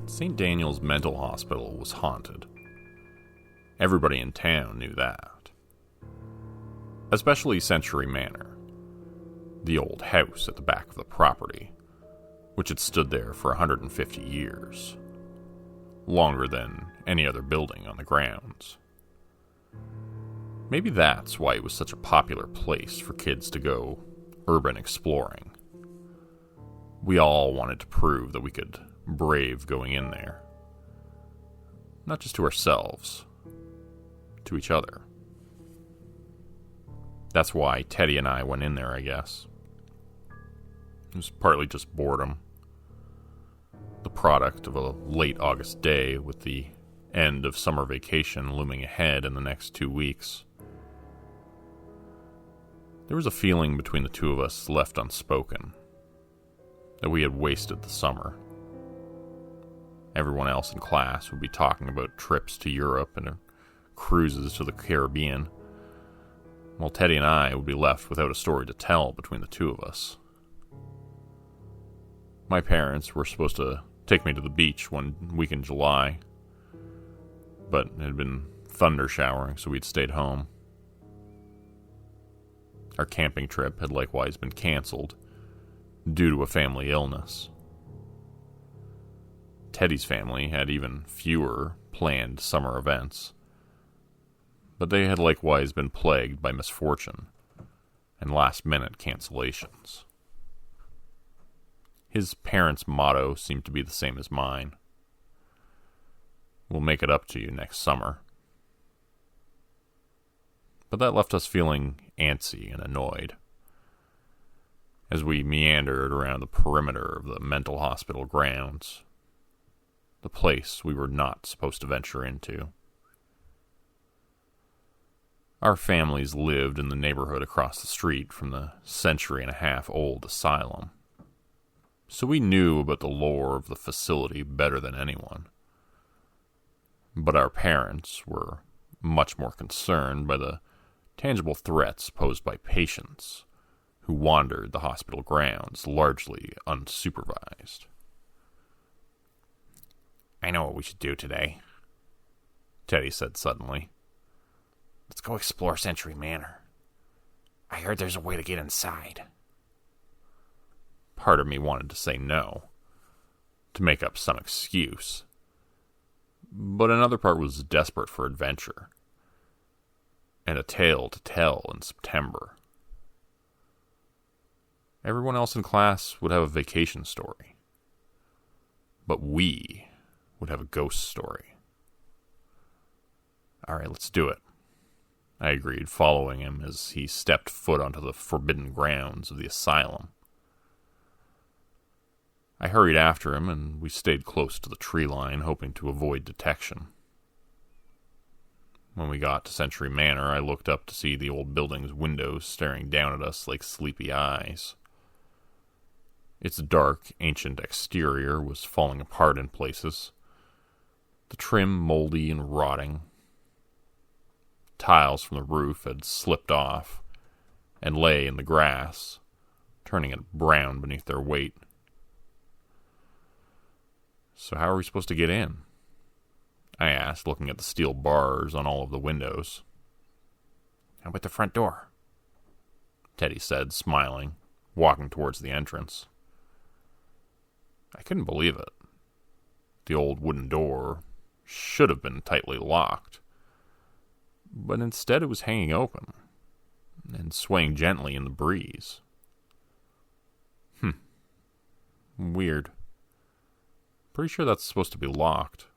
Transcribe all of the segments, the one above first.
St. Daniel's Mental Hospital was haunted. Everybody in town knew that. Especially Century Manor, the old house at the back of the property, which had stood there for 150 years, longer than any other building on the grounds. Maybe that's why it was such a popular place for kids to go urban exploring. We all wanted to prove that we could brave going in there. Not just to ourselves, to each other. That's why Teddy and I went in there, I guess. It was partly just boredom. The product of a late August day with the end of summer vacation looming ahead in the next 2 weeks. There was a feeling between the two of us left unspoken, that we had wasted the summer. Everyone else in class would be talking about trips to Europe and cruises to the Caribbean, while Teddy and I would be left without a story to tell between the two of us. My parents were supposed to take me to the beach one week in July, but it had been thunder showering, so we'd stayed home. Our camping trip had likewise been canceled due to a family illness. Teddy's family had even fewer planned summer events, but they had likewise been plagued by misfortune and last-minute cancellations. His parents' motto seemed to be the same as mine. We'll make it up to you next summer. But that left us feeling antsy and annoyed as we meandered around the perimeter of the mental hospital grounds, the place we were not supposed to venture into. Our families lived in the neighborhood across the street from the century-and-a-half-old asylum, so we knew about the lore of the facility better than anyone. But our parents were much more concerned by the tangible threats posed by patients who wandered the hospital grounds largely unsupervised. "I know what we should do today," Teddy said suddenly. "Let's go explore Century Manor. I heard there's a way to get inside." Part of me wanted to say no, to make up some excuse, but another part was desperate for adventure and a tale to tell in September. Everyone else in class would have a vacation story, but we would have a ghost story. "All right, let's do it," I agreed, following him as he stepped foot onto the forbidden grounds of the asylum. I hurried after him, and we stayed close to the tree line, hoping to avoid detection. When we got to Century Manor, I looked up to see the old building's windows staring down at us like sleepy eyes. Its dark, ancient exterior was falling apart in places, the trim moldy and rotting. Tiles from the roof had slipped off and lay in the grass, turning it brown beneath their weight. "So how are we supposed to get in?" I asked, looking at the steel bars on all of the windows. "How about the front door?" Teddy said, smiling, walking towards the entrance. I couldn't believe it. The old wooden door should have been tightly locked, but instead it was hanging open and swaying gently in the breeze. Weird. "Pretty sure that's supposed to be locked,"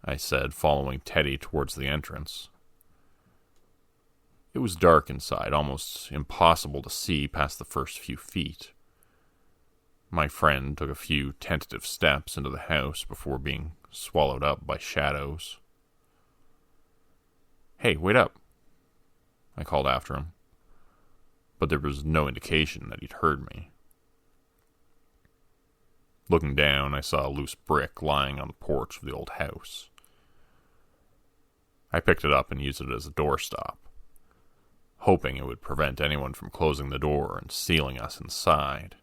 I said, following Teddy towards the entrance. It was dark inside, almost impossible to see past the first few feet. My friend took a few tentative steps into the house before being swallowed up by shadows. "Hey, wait up," I called after him, but there was no indication that he'd heard me. Looking down, I saw a loose brick lying on the porch of the old house. I picked it up and used it as a doorstop, hoping it would prevent anyone from closing the door and sealing us inside.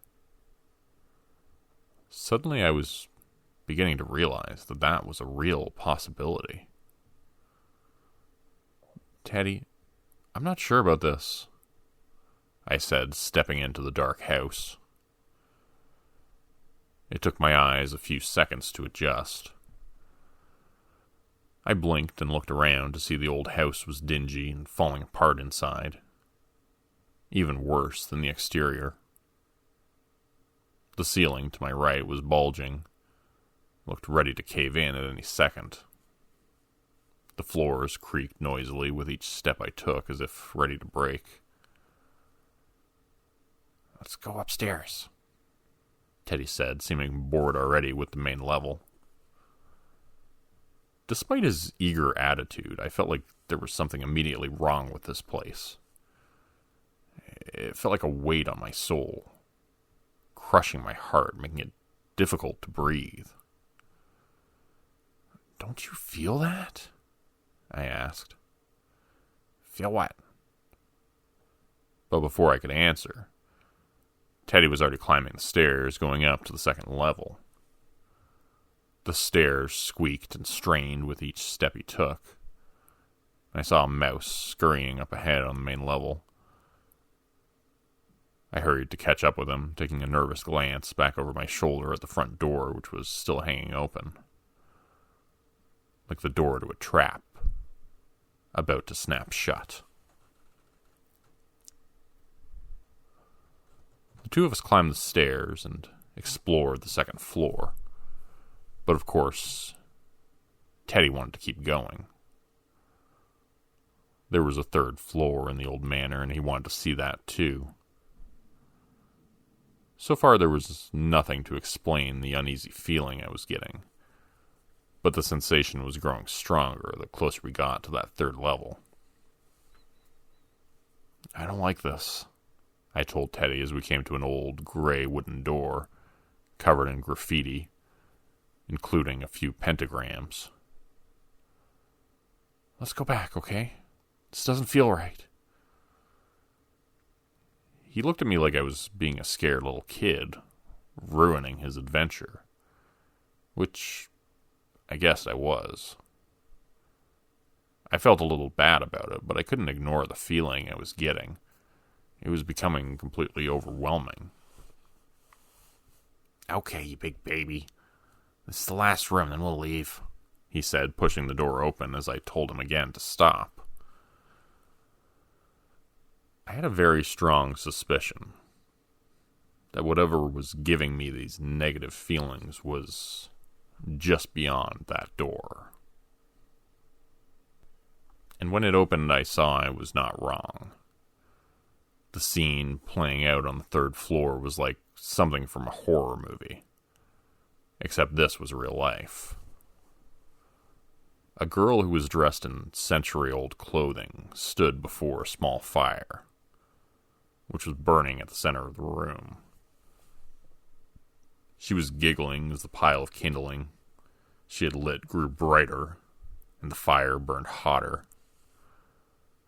Suddenly I was beginning to realize that that was a real possibility. "Teddy, I'm not sure about this," I said, stepping into the dark house. It took my eyes a few seconds to adjust. I blinked and looked around to see the old house was dingy and falling apart inside. Even worse than the exterior. The ceiling to my right was bulging, looked ready to cave in at any second. The floors creaked noisily with each step I took, as if ready to break. "Let's go upstairs," Teddy said, seeming bored already with the main level. Despite his eager attitude, I felt like there was something immediately wrong with this place. It felt like a weight on my soul, crushing my heart, making it difficult to breathe. "Don't you feel that?" I asked. "Feel what?" But before I could answer, Teddy was already climbing the stairs, going up to the second level. The stairs squeaked and strained with each step he took. I saw a mouse scurrying up ahead on the main level. I hurried to catch up with him, taking a nervous glance back over my shoulder at the front door, which was still hanging open. Like the door to a trap, about to snap shut. The two of us climbed the stairs and explored the second floor. But of course, Teddy wanted to keep going. There was a third floor in the old manor, and he wanted to see that too. So far, there was nothing to explain the uneasy feeling I was getting, but the sensation was growing stronger the closer we got to that third level. "I don't like this," I told Teddy as we came to an old gray wooden door covered in graffiti, including a few pentagrams. "Let's go back, okay? This doesn't feel right." He looked at me like I was being a scared little kid, ruining his adventure, which I guess I was. I felt a little bad about it, but I couldn't ignore the feeling I was getting. It was becoming completely overwhelming. "Okay, you big baby. This is the last room, then we'll leave," he said, pushing the door open as I told him again to stop. I had a very strong suspicion that whatever was giving me these negative feelings was just beyond that door. And when it opened, I saw I was not wrong. The scene playing out on the third floor was like something from a horror movie. Except this was real life. A girl who was dressed in century-old clothing stood before a small fire, which was burning at the center of the room. She was giggling as the pile of kindling she had lit grew brighter, and the fire burned hotter.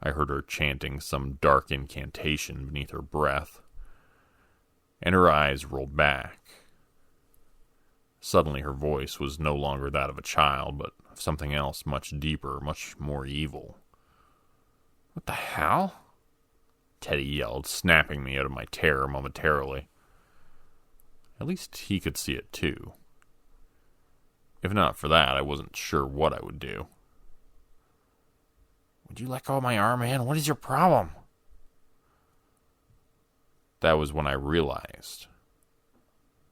I heard her chanting some dark incantation beneath her breath, and her eyes rolled back. Suddenly her voice was no longer that of a child, but of something else much deeper, much more evil. "What the hell?" Teddy yelled, snapping me out of my terror momentarily. At least he could see it too. If not for that, I wasn't sure what I would do. "Would you let go of my arm, man? What is your problem?" That was when I realized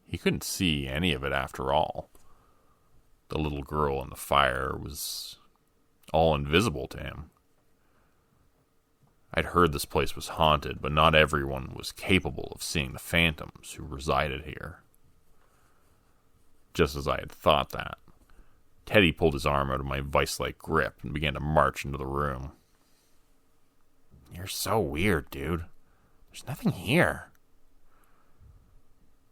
he couldn't see any of it after all. The little girl in the fire was all invisible to him. I'd heard this place was haunted, but not everyone was capable of seeing the phantoms who resided here. Just as I had thought that, Teddy pulled his arm out of my vice-like grip and began to march into the room. "You're so weird, dude. There's nothing here."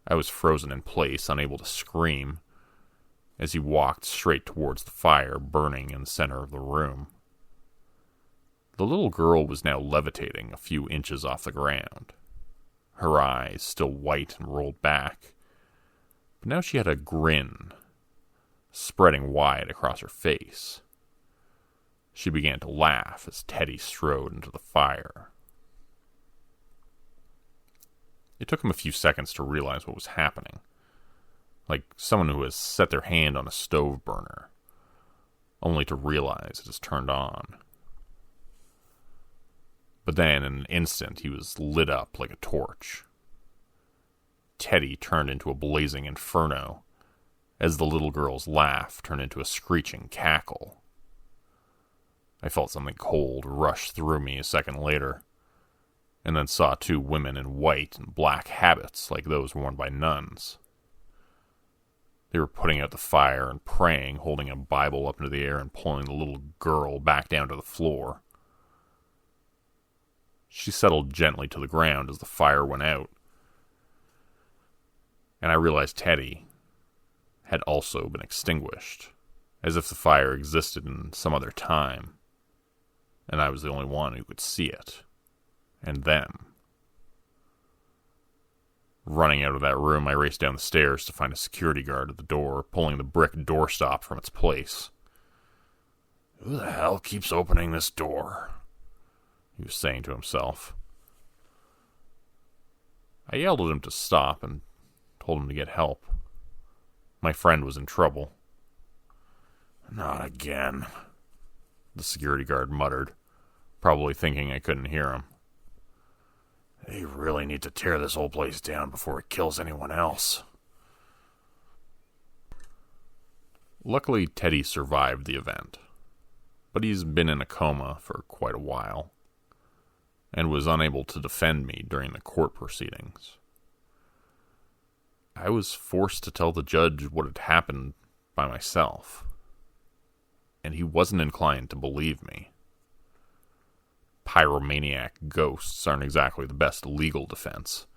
I was frozen in place, unable to scream, as he walked straight towards the fire burning in the center of the room. The little girl was now levitating a few inches off the ground, her eyes still white and rolled back, but now she had a grin spreading wide across her face. She began to laugh as Teddy strode into the fire. It took him a few seconds to realize what was happening, like someone who has set their hand on a stove burner, only to realize it is turned on. But then, in an instant, he was lit up like a torch. Teddy turned into a blazing inferno, as the little girl's laugh turned into a screeching cackle. I felt something cold rush through me a second later, and then saw two women in white and black habits like those worn by nuns. They were putting out the fire and praying, holding a Bible up into the air and pulling the little girl back down to the floor. She settled gently to the ground as the fire went out, and I realized Teddy had also been extinguished, as if the fire existed in some other time, and I was the only one who could see it, and them. Running out of that room, I raced down the stairs to find a security guard at the door, pulling the brick doorstop from its place. "Who the hell keeps opening this door?" he was saying to himself. I yelled at him to stop and told him to get help. My friend was in trouble. "Not again," the security guard muttered, probably thinking I couldn't hear him. "They really need to tear this whole place down before it kills anyone else." Luckily, Teddy survived the event, but he's been in a coma for quite a while, and was unable to defend me during the court proceedings. I was forced to tell the judge what had happened by myself, and he wasn't inclined to believe me. Pyromaniac ghosts aren't exactly the best legal defense,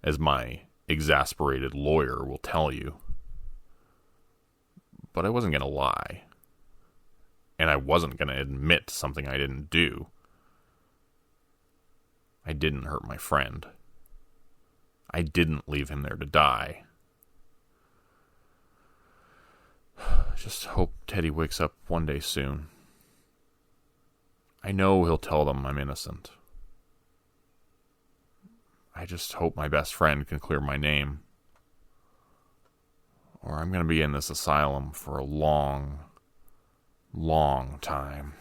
as my exasperated lawyer will tell you. But I wasn't going to lie, and I wasn't going to admit something I didn't do. I didn't hurt my friend. I didn't leave him there to die. I just hope Teddy wakes up one day soon. I know he'll tell them I'm innocent. I just hope my best friend can clear my name, or I'm going to be in this asylum for a long, long time.